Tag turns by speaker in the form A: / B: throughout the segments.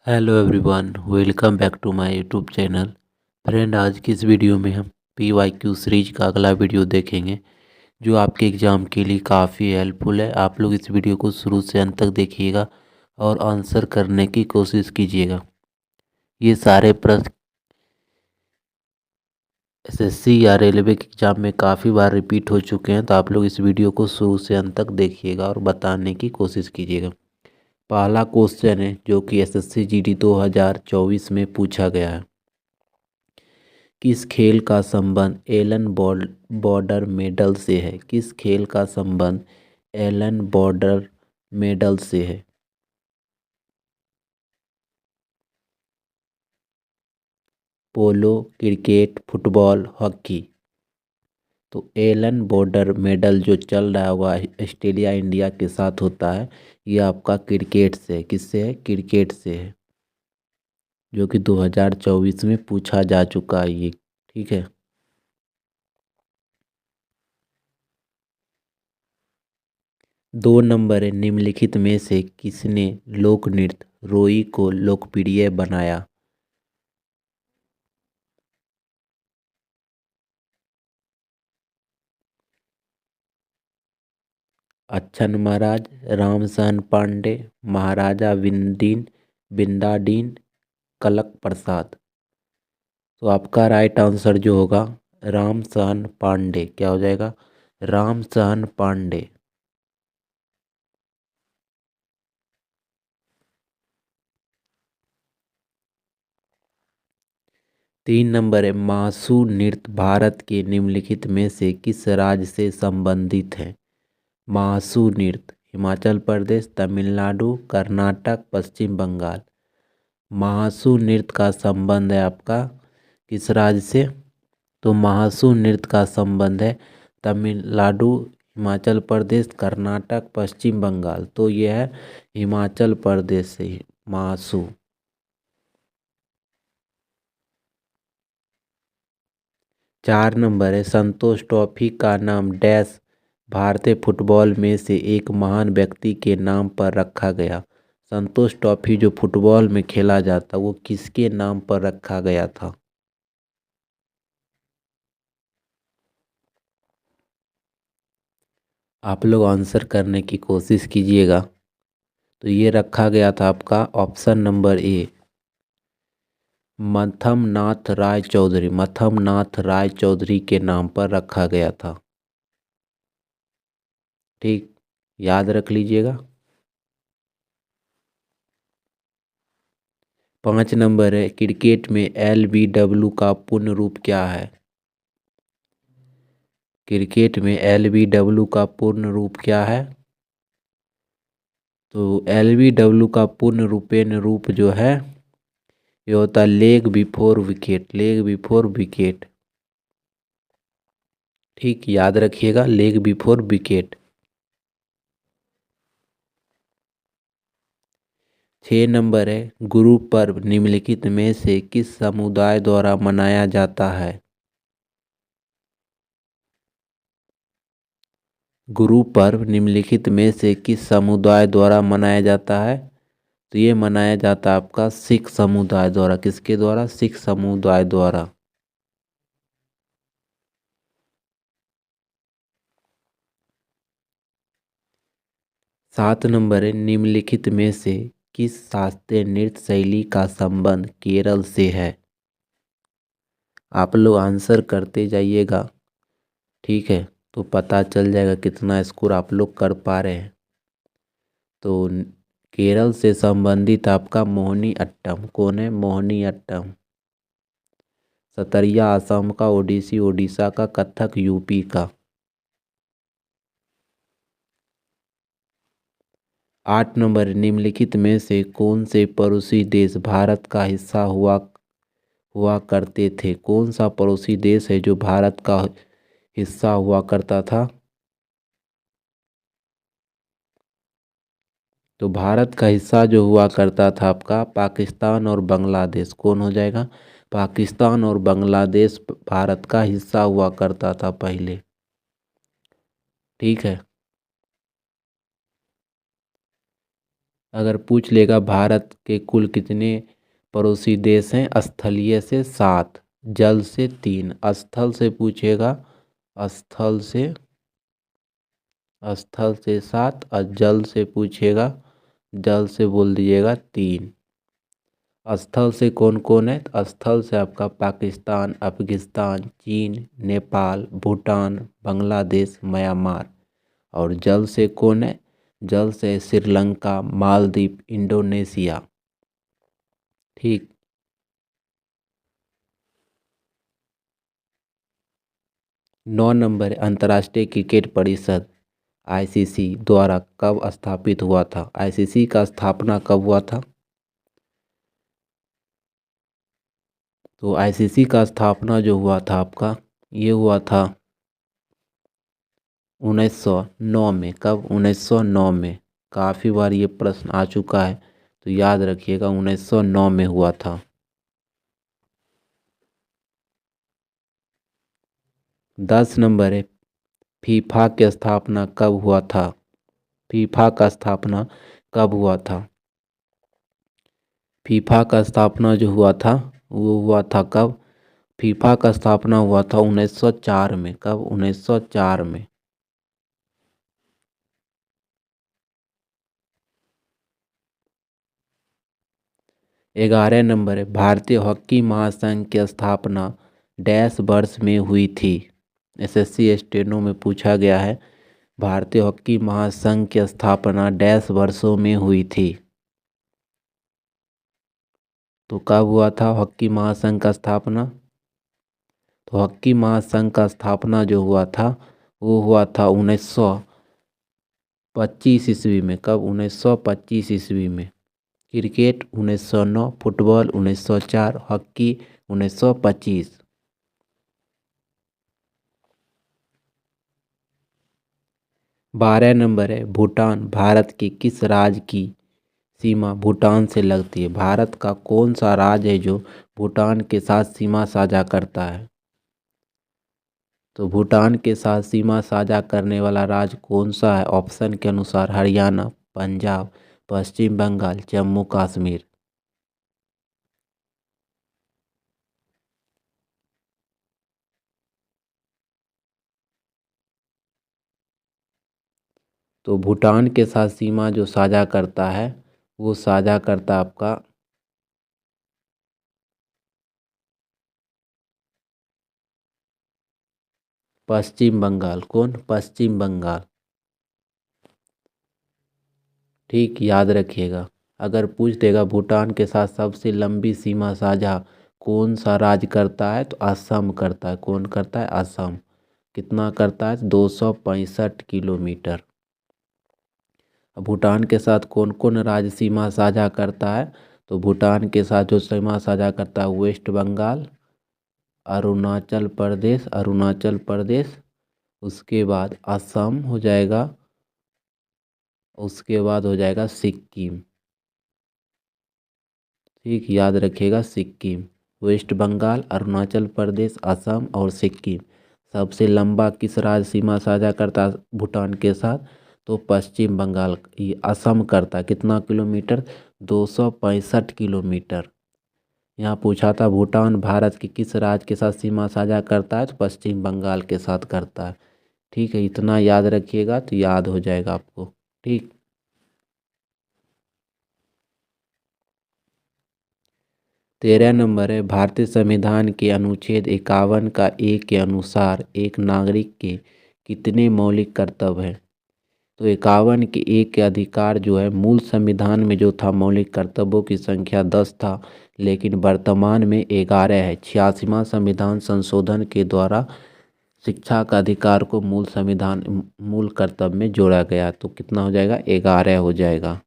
A: Hello everyone, welcome back to my YouTube channel. Friend, आज की इस वीडियो में हम PYQ सीरीज का अगला वीडियो देखेंगे जो आपके एग्ज़ाम के लिए काफ़ी हेल्पफुल है। आप लोग इस वीडियो को शुरू से अंत तक देखिएगा और आंसर करने की कोशिश कीजिएगा। ये सारे प्रश्न SSC या रेलवे के एग्ज़ाम में काफ़ी बार रिपीट हो चुके हैं, तो आप लोग इस वीडियो को शुरू से अंत तक देखिएगा और बताने की कोशिश कीजिएगा। पहला क्वेश्चन है जो कि SSC GD 2024 में पूछा गया है। किस खेल का संबंध एलन बॉर्डर मेडल से है? किस खेल का संबंध एलन बॉर्डर मेडल से है? पोलो, क्रिकेट, फुटबॉल, हॉकी। तो एलन बॉर्डर मेडल जो चल रहा होगा ऑस्ट्रेलिया इंडिया के साथ होता है, ये आपका क्रिकेट से है। किससे है? क्रिकेट से है, जो कि 2024 में पूछा जा चुका है ये। ठीक है। दो नंबर है, निम्नलिखित में से किसने लोक नृत्य रोई को लोकप्रिय बनाया? अच्छन महाराज, रामसहन पांडे, महाराजा बिंदाडीन, कलक प्रसाद। तो आपका राइट आंसर जो होगा रामसहन पांडे। क्या हो जाएगा? रामसहन पांडे। तीन नंबर है, मासू नृत्य भारत के निम्नलिखित में से किस राज्य से संबंधित है? मासू नृत्य हिमाचल प्रदेश, तमिलनाडु, कर्नाटक, पश्चिम बंगाल। महासू नृत्य का संबंध है आपका किस राज्य से? तो महासू नृत्य का संबंध है तमिलनाडु, हिमाचल प्रदेश, कर्नाटक, पश्चिम बंगाल। तो यह है हिमाचल प्रदेश से ही महासू। चार नंबर है, संतोष ट्रॉफी का नाम डैश भारतीय फुटबॉल में से एक महान व्यक्ति के नाम पर रखा गया। संतोष ट्रॉफी जो फुटबॉल में खेला जाता वो किसके नाम पर रखा गया था? आप लोग आंसर करने की कोशिश कीजिएगा। तो ये रखा गया था आपका ऑप्शन नंबर ए, मथम नाथ राय चौधरी। मथम नाथ राय चौधरी के नाम पर रखा गया था। ठीक, याद रख लीजिएगा। पाँच नंबर है, क्रिकेट में LBW का पूर्ण रूप क्या है? क्रिकेट में LBW का पूर्ण रूप क्या है? तो LBW का पूर्ण रूपेण रूप जो है ये होता है leg before wicket. Leg before wicket. ठीक, याद रखिएगा, लेग बिफोर विकेट। 6 नंबर है, गुरु पर्व निम्नलिखित में से किस समुदाय द्वारा मनाया जाता है? गुरु पर्व निम्नलिखित में से किस समुदाय द्वारा मनाया जाता है? तो ये मनाया जाता है आपका सिख समुदाय द्वारा। किसके द्वारा? सिख समुदाय द्वारा। 7 नंबर है, निम्नलिखित में से किस शास्त्रीय नृत्य शैली का संबंध केरल से है? आप लोग आंसर करते जाइएगा। ठीक है, तो पता चल जाएगा कितना स्कोर आप लोग कर पा रहे हैं। तो केरल से संबंधित आपका मोहिनी अट्टम। कौन है? मोहिनी अट्टम। सतरिया असम का, ओडिसी उड़ीसा का, कथक यूपी का। 8 नंबर, निम्नलिखित में से कौन से पड़ोसी देश भारत का हिस्सा हुआ हुआ करते थे? कौन सा पड़ोसी देश है जो भारत का हिस्सा हुआ करता था? तो भारत का हिस्सा जो हुआ करता था आपका पाकिस्तान और बांग्लादेश। कौन हो जाएगा? पाकिस्तान और बांग्लादेश भारत का हिस्सा हुआ करता था पहले। ठीक है। अगर पूछ लेगा भारत के कुल कितने पड़ोसी देश हैं, स्थलीय से 7, जल से 3, स्थल से पूछेगा, स्थल से स्थल से 7 और जल से पूछेगा, जल से बोल दीजिएगा 3। स्थल से कौन कौन है, तो स्थल से आपका पाकिस्तान, अफगानिस्तान, चीन, नेपाल, भूटान, बांग्लादेश, म्यांमार। और जल से कौन है, जल से श्रीलंका, मालदीव, इंडोनेशिया। ठीक। 9 नंबर अंतर्राष्ट्रीय क्रिकेट परिषद आईसीसी द्वारा कब स्थापित हुआ था, आईसीसी का स्थापना कब हुआ था। तो आईसीसी का स्थापना जो हुआ था आपका, ये हुआ था 1909 में। कब, 1909 में। काफ़ी बार ये प्रश्न आ चुका है, तो याद रखिएगा 1909 में हुआ था। 10 नंबर है फीफा की स्थापना कब हुआ था, फीफा का स्थापना कब हुआ था। फीफा का स्थापना जो हुआ था, वो हुआ था कब, फीफा का स्थापना हुआ था 1904 में। कब, 1904 में। 11 नंबर है भारतीय हॉकी महासंघ की स्थापना डैश वर्ष में हुई थी। एसएससी स्टेनो में पूछा गया है, भारतीय हॉकी महासंघ की स्थापना डैश वर्षों में हुई थी। तो कब हुआ था हॉकी महासंघ का स्थापना, तो हॉकी महासंघ का स्थापना जो हुआ था, वो हुआ था 1925 ईस्वी में। कब, 1925 ईस्वी में। Cricket 1909, football 1904, hockey 1925। 12 नंबर है भूटान भारत के किस राज्य की सीमा भूटान से लगती है, भारत का कौन सा राज्य है जो भूटान के साथ सीमा साझा करता है। तो भूटान के साथ सीमा साझा करने वाला राज्य कौन सा है, ऑप्शन के अनुसार हरियाणा, पंजाब, पश्चिम बंगाल, जम्मू कश्मीर। तो भूटान के साथ सीमा जो साझा करता है, वो साझा करता है आपका पश्चिम बंगाल। कौन, पश्चिम बंगाल। ठीक, याद रखिएगा। अगर पूछ देगा भूटान के साथ सबसे लंबी सीमा साझा कौन सा राज्य करता है, तो असम करता है। कौन करता है, असम। कितना करता है, 265 किलोमीटर। अब भूटान के साथ कौन कौन राज्य सीमा साझा करता है, तो भूटान के साथ जो सीमा साझा करता है, वेस्ट बंगाल, अरुणाचल प्रदेश, उसके बाद असम हो जाएगा, उसके बाद हो जाएगा सिक्किम। ठीक, याद रखिएगा सिक्किम। वेस्ट बंगाल, अरुणाचल प्रदेश, असम और सिक्किम। सबसे लंबा किस राज्य सीमा साझा करता है भूटान के साथ, तो पश्चिम बंगाल। ये असम करता है कितना किलोमीटर, 265 किलोमीटर। यहाँ पूछा था भूटान भारत के किस राज्य के साथ सीमा साझा करता है, तो पश्चिम बंगाल के साथ करता है। ठीक है, इतना याद रखिएगा तो याद हो जाएगा आपको। ठीक। 13 नंबर है भारतीय संविधान के अनुच्छेद 51 का ए के अनुसार एक नागरिक के कितने मौलिक कर्तव्य हैं। तो 51 के ए के अधिकार जो है, मूल संविधान में जो था मौलिक कर्तव्यों की संख्या 10 था, लेकिन वर्तमान में 11 है। 86वां संविधान संशोधन के द्वारा शिक्षा का अधिकार को मूल कर्तव्य में जोड़ा गया। तो कितना हो जाएगा, 11 हो जाएगा।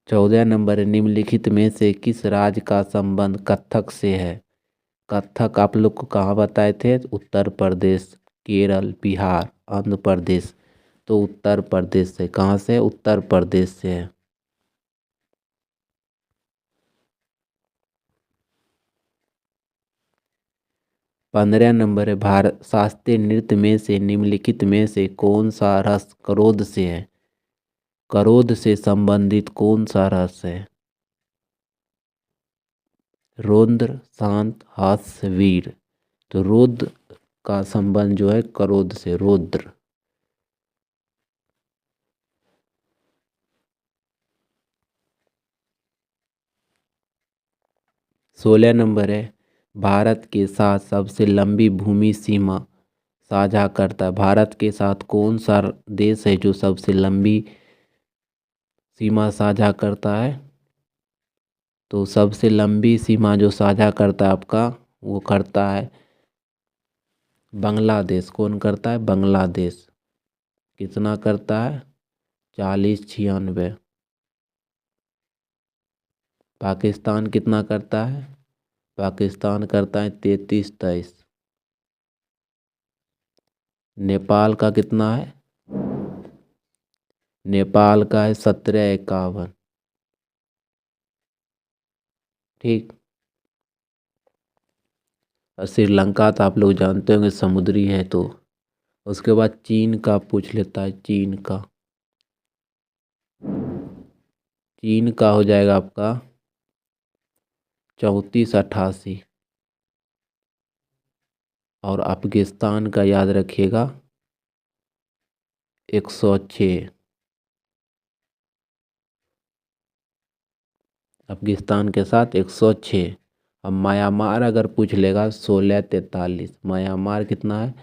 A: 14 नंबर निम्नलिखित में से किस राज्य का संबंध कथक से है। कथक आप लोग को कहाँ बताए थे, उत्तर प्रदेश, केरल, बिहार, आंध्र प्रदेश। तो उत्तर प्रदेश से, कहाँ से, उत्तर प्रदेश से है। 15 नंबर है, भारत शास्त्रीय नृत्य में से निम्नलिखित में से कौन सा रस क्रोध से है? क्रोध से संबंधित कौन सा रस है? रौद्र, शांत, हास्य, वीर। तो रौद्र का संबंध जो है क्रोध से, रौद्र। सोलह नंबर है, भारत के साथ सबसे लंबी भूमि सीमा साझा करता है। भारत के साथ कौन सा देश है जो सबसे लंबी सीमा साझा करता है? तो सबसे लंबी सीमा जो साझा करता है आपका, वो करता है बांग्लादेश। कौन करता है? बांग्लादेश। कितना करता है? 40-96। पाकिस्तान कितना करता है? पाकिस्तान करता है 33-23। नेपाल का कितना है? नेपाल का है 17-51। ठीक। और श्रीलंका तो आप लोग जानते होंगे समुद्री है। तो उसके बाद चीन का पूछ लेता है, चीन का। चीन का हो जाएगा आपका 34-88। और अफगानिस्तान का याद रखिएगा 106। अफगानिस्तान के साथ 106। अब म्यांमार अगर पूछ लेगा 16-43। म्यांमार कितना है?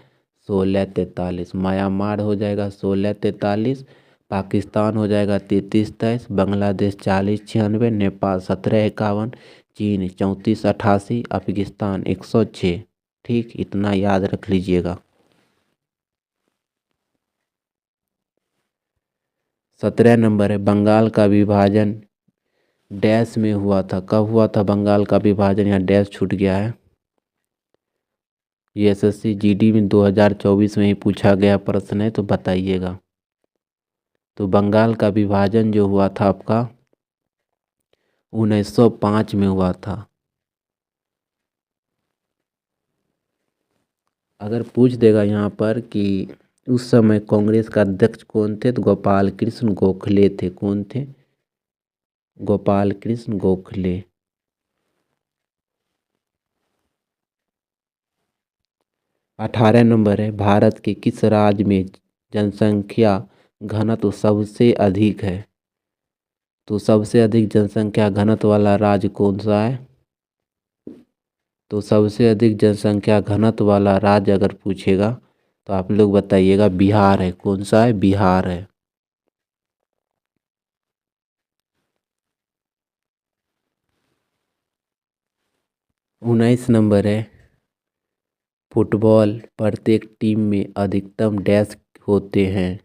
A: 16-43। म्यांमार हो जाएगा 16-43। पाकिस्तान हो जाएगा 33-23। बांग्लादेश 40-96। नेपाल 17-51। चीन 34-88। अफगानिस्तान 106। ठीक, इतना याद रख लीजिएगा। 17 नंबर है, बंगाल का विभाजन डैश में हुआ था। कब हुआ था बंगाल का विभाजन? यहाँ डैश छूट गया है। ये एसएससी जीडी में 2024 में ही पूछा गया प्रश्न है, तो बताइएगा। तो बंगाल का विभाजन जो हुआ था आपका 1905 में हुआ था। अगर पूछ देगा यहाँ पर कि उस समय कांग्रेस का अध्यक्ष कौन थे, तो गोपाल कृष्ण गोखले थे। कौन थे? गोपाल कृष्ण गोखले। 18 नंबर है, भारत के किस राज्य में जनसंख्या घनत्व सबसे अधिक है? तो सबसे अधिक जनसंख्या घनत्व वाला राज्य कौन सा है? तो सबसे अधिक जनसंख्या घनत्व वाला राज्य अगर पूछेगा तो आप लोग बताइएगा बिहार है। कौन सा है? बिहार है। उन्नीस नंबर है, फुटबॉल प्रत्येक टीम में अधिकतम डैश होते हैं?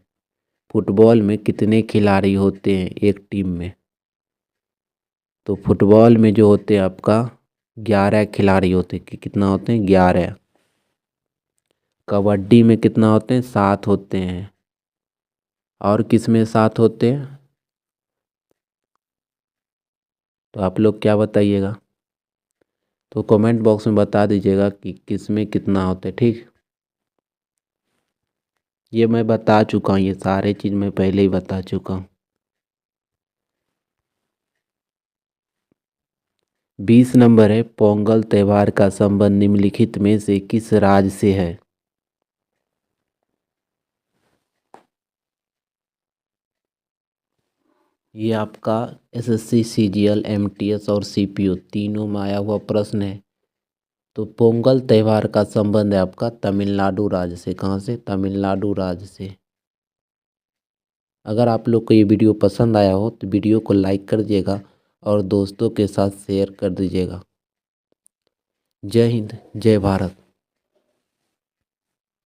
A: फुटबॉल में कितने खिलाड़ी होते हैं एक टीम में? तो फुटबॉल में जो होते हैं आपका 11 खिलाड़ी होते हैं। कितना होते हैं? 11। कबड्डी में कितना होते हैं? 7 होते हैं। और किस में 7 होते हैं? तो आप लोग क्या बताइएगा? तो कमेंट बॉक्स में बता दीजिएगा कि किस में कितना होता है। ठीक, ये मैं बता चुका हूँ, ये सारे चीज़ मैं पहले ही बता चुका हूँ। 20 नंबर है, पोंगल त्यौहार का संबंध निम्नलिखित में से किस राज्य से है? ये आपका एसएससी सीजीएल एमटीएस और सीपीओ तीनों में आया हुआ प्रश्न है। तो पोंगल त्यौहार का संबंध है आपका तमिलनाडु राज्य से। कहाँ से? तमिलनाडु राज्य से। अगर आप लोग को ये वीडियो पसंद आया हो तो वीडियो को लाइक कर दीजिएगा और दोस्तों के साथ शेयर कर दीजिएगा। जय हिंद, जय भारत।